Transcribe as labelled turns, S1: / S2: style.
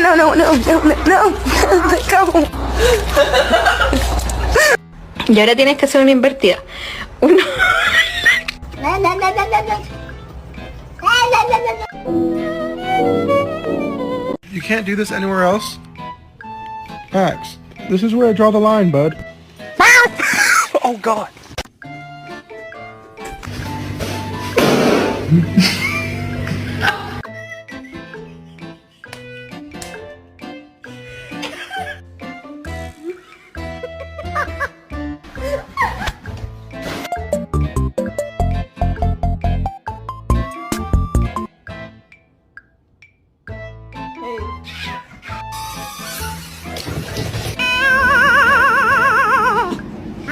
S1: no, no, no, no, no, no. Y ahora tienes que hacer una invertida. Uno.
S2: You can't do this anywhere else? Max, this is where I draw the line, bud. Oh, God.